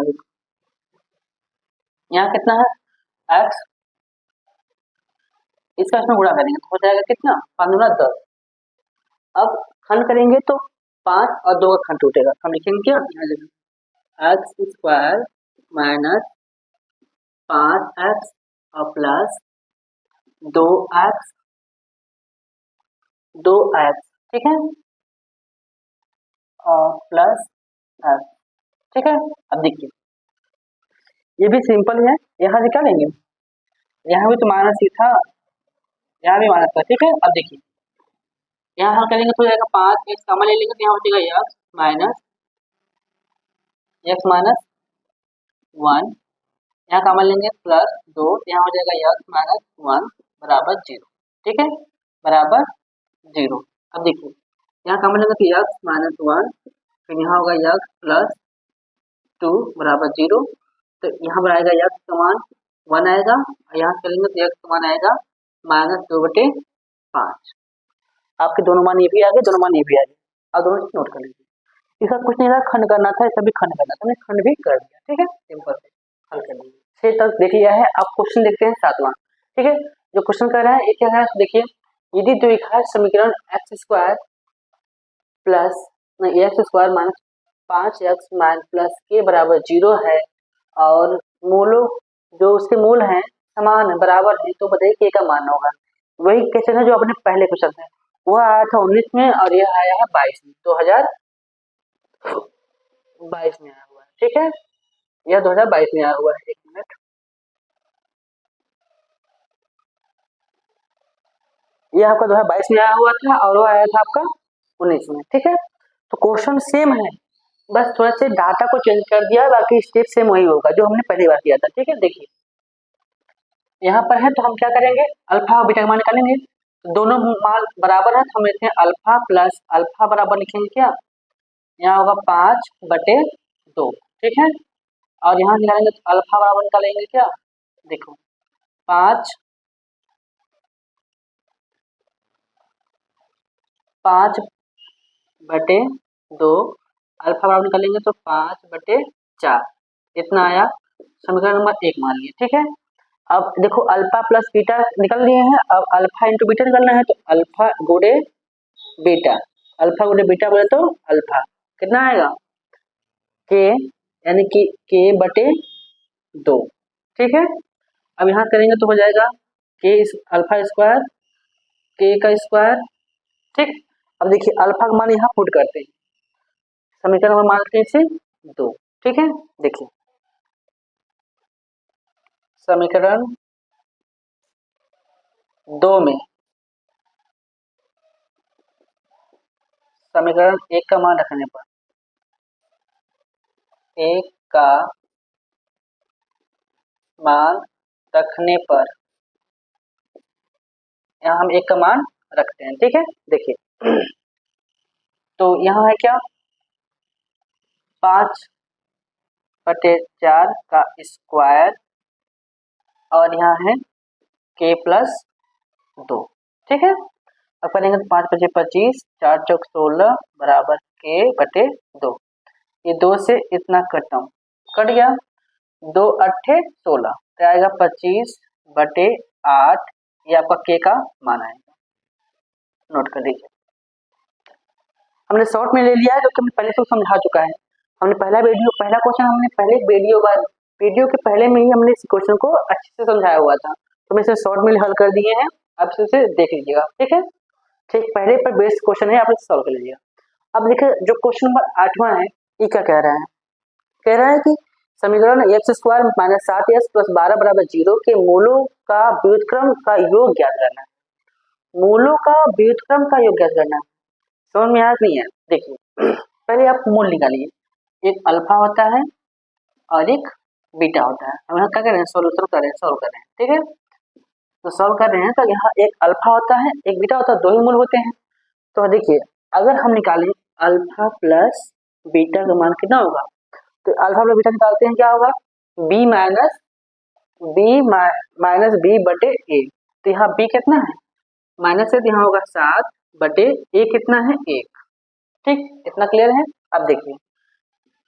यहाँ कितना है x, इसका इसमें गुणा करेंगे तो हो जाएगा कितना 5 दूना 10, अब खंड करेंगे तो 5 और 2 का खंड टूटेगा, हम लिखेंगे क्या एक्स स्क्वायर माइनस 5x और प्लस 2x, ठीक है, और प्लस x, ठीक है। अब देखिए ये भी सिंपल है, यहाँ से क्या लेंगे, यहाँ भी तो माइनस ही था, यहाँ भी माइनस था, ठीक है। अब देखिए यहाँ हल करेंगे तो जाएगा 5x कॉमन ले लेंगे तो यहाँ बचेगा x माइनस 1, यहाँ कॉमन लेंगे प्लस 2, यहाँ हो जाएगा x माइनस 1 बराबर 0, ठीक है, बराबर 0। अब देखिए यहाँ कॉमन लेंगे तो x माइनस 1, फिर यहाँ होगा x प्लस 2 बराबर 0, तो यहाँ पर आएगा x का मान 1 आएगा, और यहाँ करेंगे तो x का मान आएगा -2/5। आपके दोनों मान ये भी आ गए, दोनों मान ये भी आ गए, आप दोनों नोट कर लीजिए। इसका कुछ नहीं था, खंड करना था, इसका भी खंड करना था, मैंने खंड भी कर दिया। ठीक है, सिंपल से हल कर दीजिए। 6 तक देख लिया है। अब क्वेश्चन देखते हैं 7वां। ठीक है, जो क्वेश्चन कर रहा है ये क्या है देखिए, यदि द्विघात समीकरण x² plus x² minus 5x plus के बराबर 0 है और मूलों जो उसके मूल हैं समान है, बराबर है, तो बताइए के का मान होगा। वही क्वेश्चन है जो अपने पहले क्वेश्चन है, वो आया था 19 में और यह आया है 22 में, 2022 में आया हुआ है। ठीक है, यह 2022 में आया हुआ है। एक मिनट, यह आपका 2022 में आया हुआ था और वो आया था आपका 19 में। ठीक है, तो क्वेश्चन सेम है, बस थोड़ा से डाटा को चेंज कर दिया, बाकी स्टेप सेम वही होगा जो हमने पहली बार किया था। ठीक है, देखिए यहाँ पर है तो हम क्या करेंगे, अल्फा और बीटा का मान निकालेंगे। तो दोनों मान बराबर है तो हम लिखते हैं अल्फा प्लस अल्फा बराबर लिखेंगे क्या, यहाँ होगा 5/2। ठीक है, और यहाँ निकालेंगे तो अल्फा बराबर निकालेंगे क्या, देखो 5/2, अल्फा बराबर निकालेंगे तो 5/4, इतना आया, समीकरण नंबर 1 मान लिया। ठीक है, अब देखो अल्फा प्लस बीटा निकल लिए हैं, अब अल्फा इंटू बीटा निकलना है, तो अल्फा गुणे बीटा, अल्फा गुणे बीटा बोले तो अल्फा कितना आएगा, के यानी कि k/2। ठीक है, अब यहाँ करेंगे तो हो जाएगा के अल्फा स्क्वायर, के का स्क्वायर। ठीक, अब देखिए अल्फा का मान यहाँ पुट करते हैं, समीकरण में मानते हैं इसे 2। ठीक है, देखिए समीकरण 2 में समीकरण 1 का मान रखने पर, 1 का मान रखने पर यहाँ हम 1 का मान रखते हैं। ठीक है, देखिए तो यहाँ है क्या, 5/4 का स्क्वायर और यहाँ है k+2। ठीक है, अब करेंगे तो 5×5 = 25, 4×4 = 16 बराबर k/2। ये 2 से इतना कट गया, 2×8 = 16, तो आएगा 25/8, ये आपका k का मान आएगा। नोट कर लीजिए, हमने शॉर्ट में ले लिया है, जो कि हमने पहले से समझा चुका है। हमने पहला क्वेश्चन हमने पहले वीडियो के पहले में ही हमने इस क्वेश्चन को अच्छे से समझाया हुआ था, तो मैं इसे शॉर्ट में हल कर दिए हैं, अब इसे देख लीजिएगा। ठीक है, ठीक पहले पर बेस्ड क्वेश्चन है, आप इसे सॉल्व कर लीजिएगा। अब देखिए जो क्वेश्चन नंबर 8वां है, ये क्या कह रहा है, कह रहा है कि समीकरण x² - 7x + 12 = 0 के मूलों का व्युत्क्रम का योग ज्ञात करना है। मूलों का व्युत्क्रम का योग ज्ञात करना है, समझ में याद नहीं है, देखिए पहले आप मूल निकालिए, एक अल्फा होता है और एक बीटा होता है। हम यहाँ क्या कर रहे हैं, सॉल्व कर रहे हैं। ठीक है, तो सॉल्व कर रहे हैं, तो यहाँ एक अल्फा होता है एक बीटा होता है, दो ही मूल होते हैं। तो देखिए अगर हम निकालें अल्फा प्लस बीटा का मान कितना होगा, तो अल्फा प्लस बीटा निकालते हैं, क्या होगा b माइनस b/a, तो यहाँ b कितना है माइनस है, तो यहाँ होगा 7/a कितना है 1। ठीक, इतना क्लियर है। अब देखिए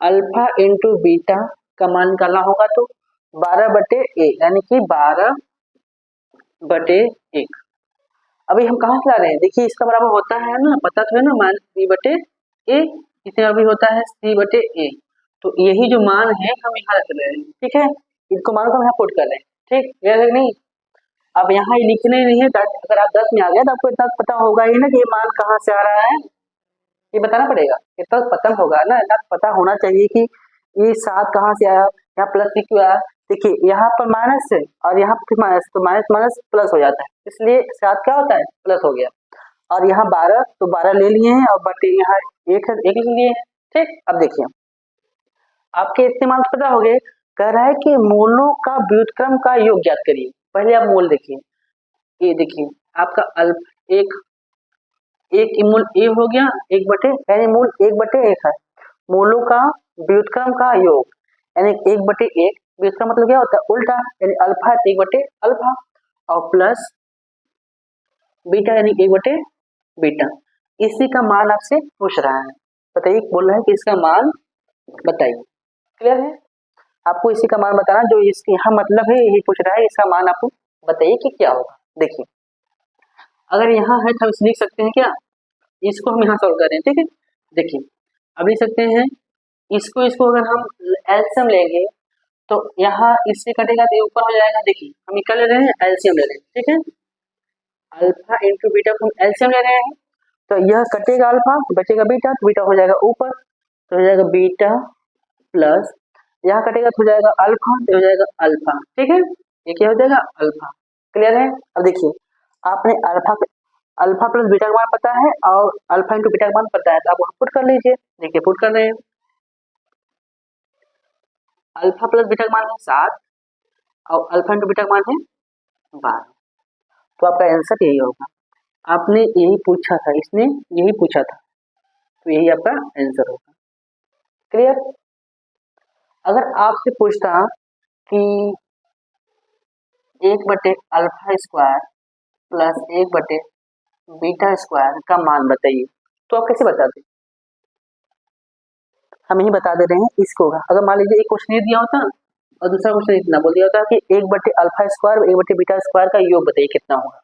अल्फा इंटू बीटा का मान निकालना होगा, तो 12/a यानी कि 12/1। अभी हम कहाँ से ला रहे हैं, देखिए इसका बराबर होता है ना, पता तो है ना, -b/a, इसे अभी होता है c/a, तो यही जो मान है हम यहाँ रख रहे हैं। ठीक है, इनको मान को हम यहाँ पुट कर रहे हैं। ठीक, क्लियर है नहीं, अब यहाँ ये लिखने नहीं है, अगर आप 10 में आ गए तो आपको इतना पता होगा ही ना कि ये मान कहाँ से आ रहा है, ये बताना पड़ेगा, इतना पता होगा ना, इतना पता होना चाहिए कि ये 7 कहाँ से आया, यहाँ प्लस भी क्यों आया। देखिए यहाँ पर माइनस है और यहाँ पर माइनस, तो माइनस माइनस प्लस हो जाता है, इसलिए 7 क्या होता है प्लस हो गया, और यहाँ 12, तो 12 ले लिए हैं और बटे यहाँ 1 है, 1 लिख लिए हैं। ठीक, अब देखिए आपके इतने मान पता हो गए, कह रहा है कि मूलों का व्युत्क्रम का योग ज्ञात करिए। पहले आप मूल देखिए, ये देखिए आपका एक मूल a हो गया, 1/, यानी मूल 1/1 है, मूलों का व्युत्क्रम का योग, यानी 1/1, इसका मतलब क्या होता है उल्टा, यानी अल्फा 1/अल्फा और प्लस बीटा यानी 1/बीटा। इसी का मान आपसे पूछ रहा है, बताइए, बोल रहा है कि इसका मान बताइए। क्लियर है? आपको इसी का मान बताना, जो इसकी यहाँ मतलब है यही पूछ रहा है, इसका मान आपको बताइए कि क्या होगा। देखिए अगर यहाँ है तो हम लिख सकते हैं क्या, इसको हम यहाँ सॉल्व करें, ठीक है। देखिए अब लिख सकते हैं इसको अगर हम एलसीएम लेंगे तो यहाँ इससे कटेगा तो ये ऊपर हो जाएगा। देखिए हम क्या ले रहे हैं, एलसीएम ले रहे हैं, ठीक है। अल्फा इंटू बीटा को हम एलसीएम ले रहे हैं, तो यह कटेगा अल्फा, बचेगा बीटा, तो बीटा हो जाएगा ऊपर, तो हो जाएगा बीटा प्लस, यहाँ कटेगा तो हो जाएगा अल्फा, तो हो जाएगा अल्फा, ठीक है। ये क्या हो जाएगा, अल्फा। क्लियर है? अब देखिए आपने अल्फा प्लस बीटा का मान पता है और अल्फा इंटू बीटा का मान पता है, तो आप पुट कर लीजिए। देखिए पुट कर रहे हैं, अल्फा प्लस बीटा का मान है 7 और अल्फा इंटू बीटा का मान है 12, तो आपका आंसर यही होगा। आपने यही पूछा था, इसने यही पूछा था, तो यही आपका आंसर होगा। क्लियर? अगर आपसे पूछता कि 1/अल्फा स्क्वायर प्लस 1/बीटा स्क्वायर का मान बताइए, तो आप कैसे बताते? हम यही बता दे रहे हैं इसको होगा। अगर मान लीजिए एक क्वेश्चन ये दिया होता और दूसरा क्वेश्चन इतना बोल दिया होता कि 1/अल्फा स्क्वायर 1/बीटा स्क्वायर का योग बताइए कितना होगा,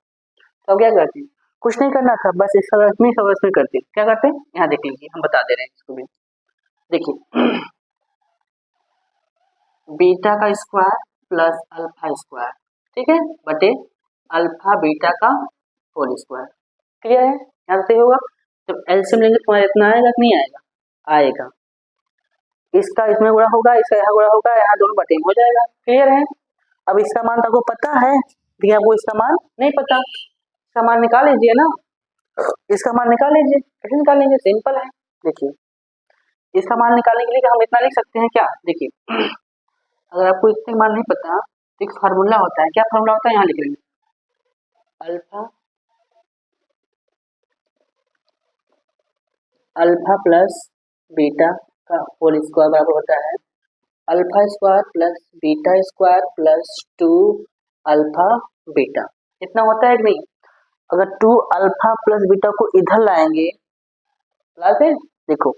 तो क्या करते हैं, कुछ नहीं करना था, बस इसका इसमें करते हैं। क्या करते हैं, यहाँ देख लीजिए, हम बता दे रहे हैं इसको भी। देखिए बीटा का स्क्वायर प्लस अल्फा स्क्वायर, ठीक है, बटे अल्फा बीटा का होल स्क्वायर। क्लियर है? यहाँ से होगा जब एलसीएम लेंगे तुम्हारा इतना आएगा कि नहीं आएगा, आएगा। इसका इसमें गुणा होगा, इसका यहाँ गुणा होगा, यहाँ दोनों बटे हो जाएगा। क्लियर है? अब इसका मान तो आपको पता है, लेकिन आपको इसका मान नहीं पता, इसका मान निकाल लीजिए ना, इसका मान निकाल लीजिए। कैसे निकालेंगे, सिंपल है। देखिए इसका मान निकालने के लिए हम इतना लिख सकते हैं क्या, देखिए अगर आपको इसका मान नहीं पता तो एक फार्मूला होता है, क्या फार्मूला होता है, यहाँ लिख लेंगे, अल्फा प्लस बीटा का होल स्क्वायर बराबर होता है alpha square plus beta square plus 2 alpha beta. इतना होता है कि नहीं? अगर 2 अल्फा प्लस बीटा को इधर लाएंगे, लाते देखो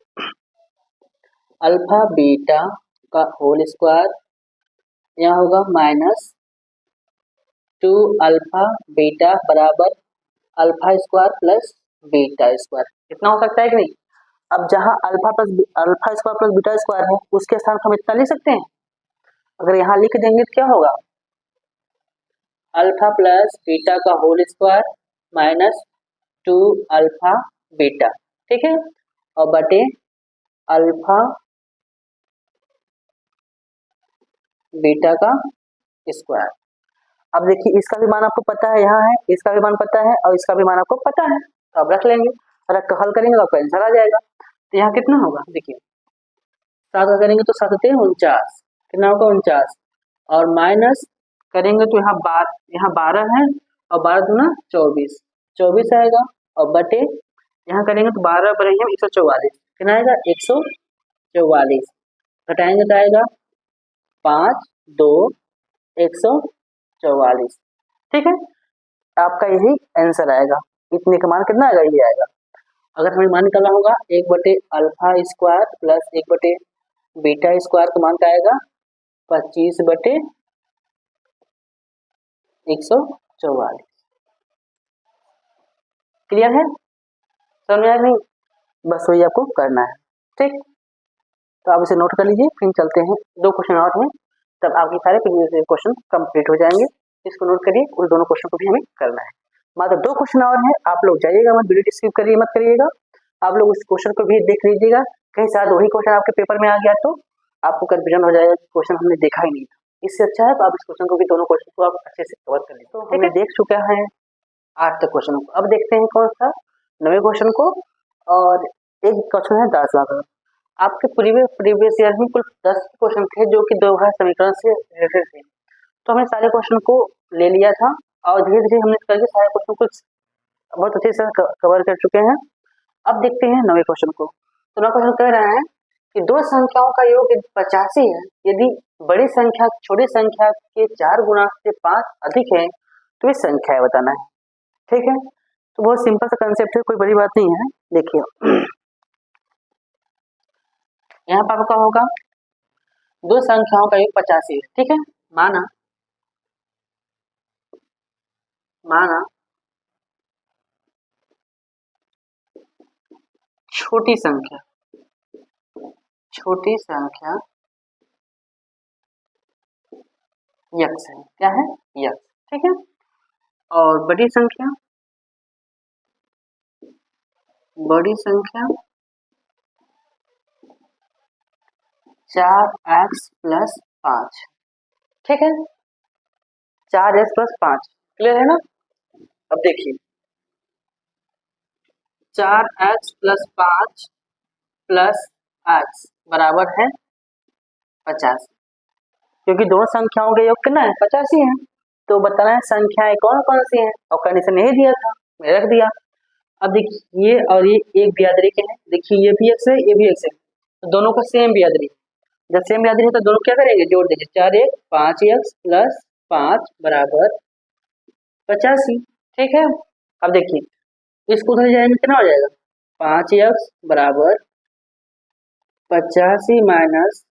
अल्फा बीटा का होल स्क्वायर यहाँ होगा माइनस 2 अल्फा बीटा बराबर alpha square plus beta square. इतना हो सकता है कि नहीं? अब जहाँ alpha square plus beta square है उसके स्थान हम इतना लिख सकते हैं। अगर यहाँ लिख देंगे तो क्या होगा, अल्फा प्लस बीटा का whole square minus 2 alpha beta, ठीक है, और बटे अल्फा बीटा का स्क्वायर। अब देखिए इसका भी मान आपको पता है, यहाँ है, इसका भी मान पता है और इसका भी मान आपको पता है, तो आप रख लेंगे और हल करेंगे तो आपका आंसर आ जाएगा। तो यहाँ कितना होगा, देखिए 7 का करेंगे तो 7 होते हैं 49, कितना होगा 49, और माइनस करेंगे तो यहाँ 12 है और 12 दूना 24 आएगा, और बटे यहाँ करेंगे तो 12 बनेंगे 144, कितना आएगा 144, घटाएंगे तो आएगा 5 2 144, ठीक है। आपका यही आंसर आएगा, इतने का मान कितना आएगा, ये आएगा। अगर हमें मान निकालना होगा 1/अल्फा स्क्वायर प्लस 1/बीटा स्क्वायर का मान क्या आएगा 25/144। क्लियर है? समझ आया नहीं? बस वही आपको करना है, ठीक। तो आप इसे नोट कर लीजिए, फिर चलते हैं 2 क्वेश्चन और हैं, तब आपके सारे प्रीवियस क्वेश्चन कंप्लीट हो जाएंगे। इसको नोट करिए, उन दोनों क्वेश्चन को भी हमें करना है। मात्र 2 क्वेश्चन और हैं, आप लोग जाइएगा मत, वीडियो स्किप करिए मत करिएगा, आप लोग उस क्वेश्चन को भी देख लीजिएगा, कहीं शायद वही क्वेश्चन आपके पेपर में आ गया तो आपको कंफ्यूजन हो जाएगा, क्वेश्चन हमने देखा ही नहीं था। इससे अच्छा है तो आप इस क्वेश्चन को भी, दोनों क्वेश्चन को आप अच्छे से कवर कर लीजिए। तो हमने देख चुका है 8 तक क्वेश्चन को, अब देखते हैं कौन सा 9वें क्वेश्चन को, और एक क्वेश्चन है 10वां का। आपके प्रीवियस ईयर में कुल 10 क्वेश्चन थे जो कि द्विघात समीकरण से रिलेटेड थे, तो हमने सारे क्वेश्चन को ले लिया था और धीरे धीरे हमने करके सारे क्वेश्चन को बहुत अच्छे से कवर कर चुके हैं। अब देखते हैं 9वें क्वेश्चन को। तो 9वां क्वेश्चन कह रहा है कि दो संख्याओं का योग यदि 85 है, यदि बड़ी संख्या छोटी संख्या के 4 गुना से 5 अधिक है तो ये संख्या है बताना है। ठीक है, तो बहुत सिंपल सा कंसेप्ट है, कोई बड़ी बात नहीं है। देखिए यहाँ पर आपका होगा दो संख्याओं का योग 85 है। ठीक है, माना छोटी संख्या यक्स है। क्या है? यक्स। ठीक है, और बड़ी संख्या 4x प्लस 5। ठीक है, 4x प्लस 5 क्लियर है ना। अब देखिए 4x प्लस 5 प्लस x बराबर है 50, क्योंकि दोनों संख्याओं के योग कितना है? 85 है। तो बताना है संख्याएं कौन कौन सी हैं, और कंडीशन नहीं दिया था, मैं रख दिया। अब देखिए ये और ये एक बियादरी के हैं, देखिए ये भी x है ये भी x है, तो दोनों का सेम बियादरी। जब सेम बियादरी है तो दोनों क्या करेंगे? जोड़ देंगे। 4 1 5x प्लस 5 बराबर 85। ठीक है, अब देखिए इसको उधर जाएंगे कितना हो जाएगा? 5x बराबर 85 माइनस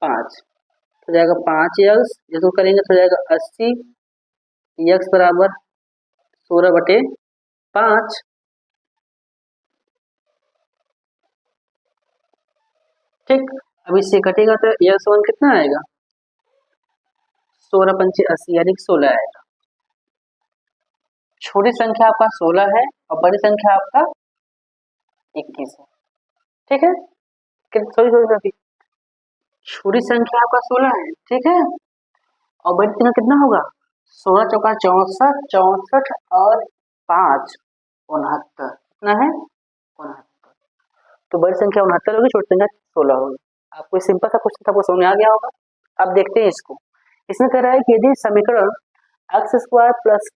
5 हो जाएगा 5x, इसको करेंगे तो हो जाएगा 80, x बराबर 16/5। ठीक, अब इससे कटेगा तो x वन कितना आएगा? 16 पंचे 80 यानी 16 आएगा। छोटी संख्या आपका 16 है और बड़ी संख्या आपका 21 है। ठीक है, सॉरी छोटी संख्या आपका 16 है। ठीक है, और बड़ी संख्या कितना होगा? 16 चौका 64, 64 और 5 69। कितना है? 69। तो बड़ी संख्या 69 होगी, छोटी संख्या 16 होगी। आपको सिंपल सा क्वेश्चन था, आपको समझ में आ गया होगा। अब देखते हैं इसको। इसमें कह रहा है कि यदि समीकरण x square plus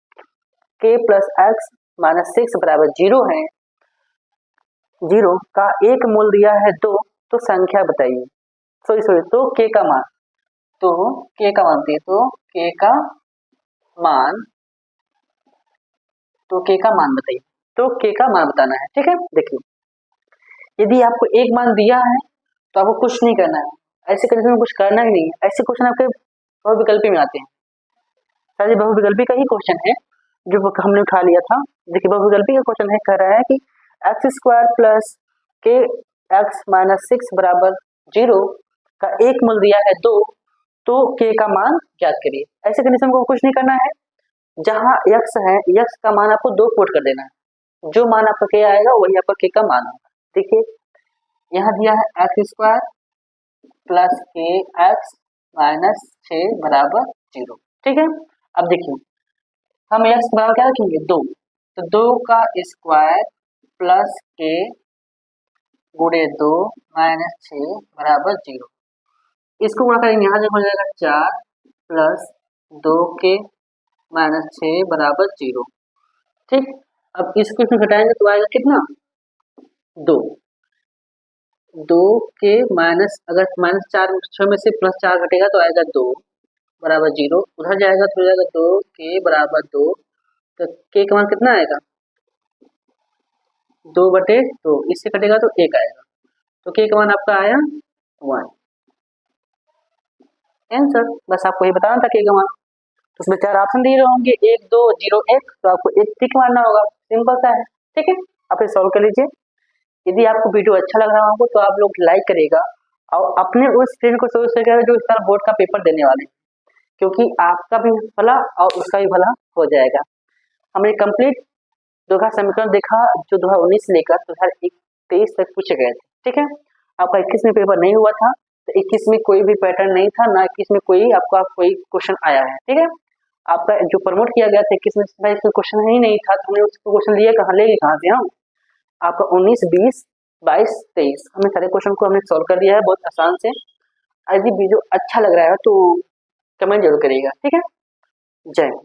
k plus x minus 6 बराबर 0 है, 0 का एक मूल दिया है 2, तो संख्या बताइए। सॉरी तो k का मान, तो k का मान दिए, तो k का मान बताइए। तो k का मान बताना है। ठीक है, देखिए यदि आपको एक मान दिया है तो आपको कुछ नहीं करना है, ऐसे कंडीशन में कुछ करना ही नहीं है। ऐसे क्वेश्चन आपके बहुविकल्पी में आते हैं, सारे बहुविकल्पी का ही क्वेश्चन है जो हमने उठा लिया था। देखिए बहुविकल्पी का क्वेश्चन है, कह रहा है कि एक्स स्क्वायर प्लस के एक्स माइनस 6 बराबर 0 का एक मूल दिया है 2, तो के का मान ज्ञात करिए। ऐसे कंडीशन को कुछ नहीं करना है, जहां x है x का मान आपको 2 पुट कर देना है, जो मान आपका के आएगा वही आपका के का मान होगा। देखिए यहाँ दिया है एक्स स्क्वायर प्लस के एक्स माइनस 6 बराबर 0। ठीक है, अब देखिए हम एक्स बराबर क्या रखेंगे? 2, तो 2 का स्क्वायर प्लस के गुणे 2 माइनस 6 बराबर 0। इसको गुणा करेंगे, यहाँ से हो जाएगा 4 प्लस 2 के माइनस 6 बराबर 0। ठीक, अब इसको इसमें घटाएंगे तो आएगा कितना? 2 के माइनस, अगर माइनस 4 6 में से प्लस 4 घटेगा तो आएगा 2 बराबर 0। उधर जाएगा तो हो जाएगा 2 के बराबर 2, तो के का मान कितना आएगा? 2/2, इससे कटेगा तो 1 आएगा, तो के का मान आपका आया 1। आंसर बस आपको ये बताना था के का मान। तो उसमें 4 ऑप्शन दिए होंगे 1 2 0 1, तो आपको एक टिक मारना होगा, सिंपल सा है। ठीक है, आप इसे सॉल्व कर लीजिए। यदि आपको वीडियो अच्छा लग रहा होगा तो आप लोग लाइक करिएगा और अपने उस फ्रेंड को सोच सकेगा जो इस साल बोर्ड का पेपर देने वाले हैं, क्योंकि आपका भी भला और उसका भी भला हो जाएगा। हमने कंप्लीट 2 का समीकरण देखा जो 2019 से लेकर 2023 तक पूछे गए थे। ठीक है, आपका 21 में पेपर नहीं हुआ था, तो 21 में कोई भी पैटर्न नहीं था, ना 21 में कोई आपका कोई क्वेश्चन आया है। ठीक है, आपका जो प्रमोट किया गया था 21 में इसमें क्वेश्चन ही नहीं था, तो हमने उसको क्वेश्चन लिए कहाँ, लेंगे कहाँ से हम? आपका 19 20 22 23 हमने सारे क्वेश्चन को हमने सॉल्व कर दिया है बहुत आसान से। यदि वीडियो अच्छा लग रहा है तो कमेंट जरूर करिएगा। ठीक है, जय हिंद।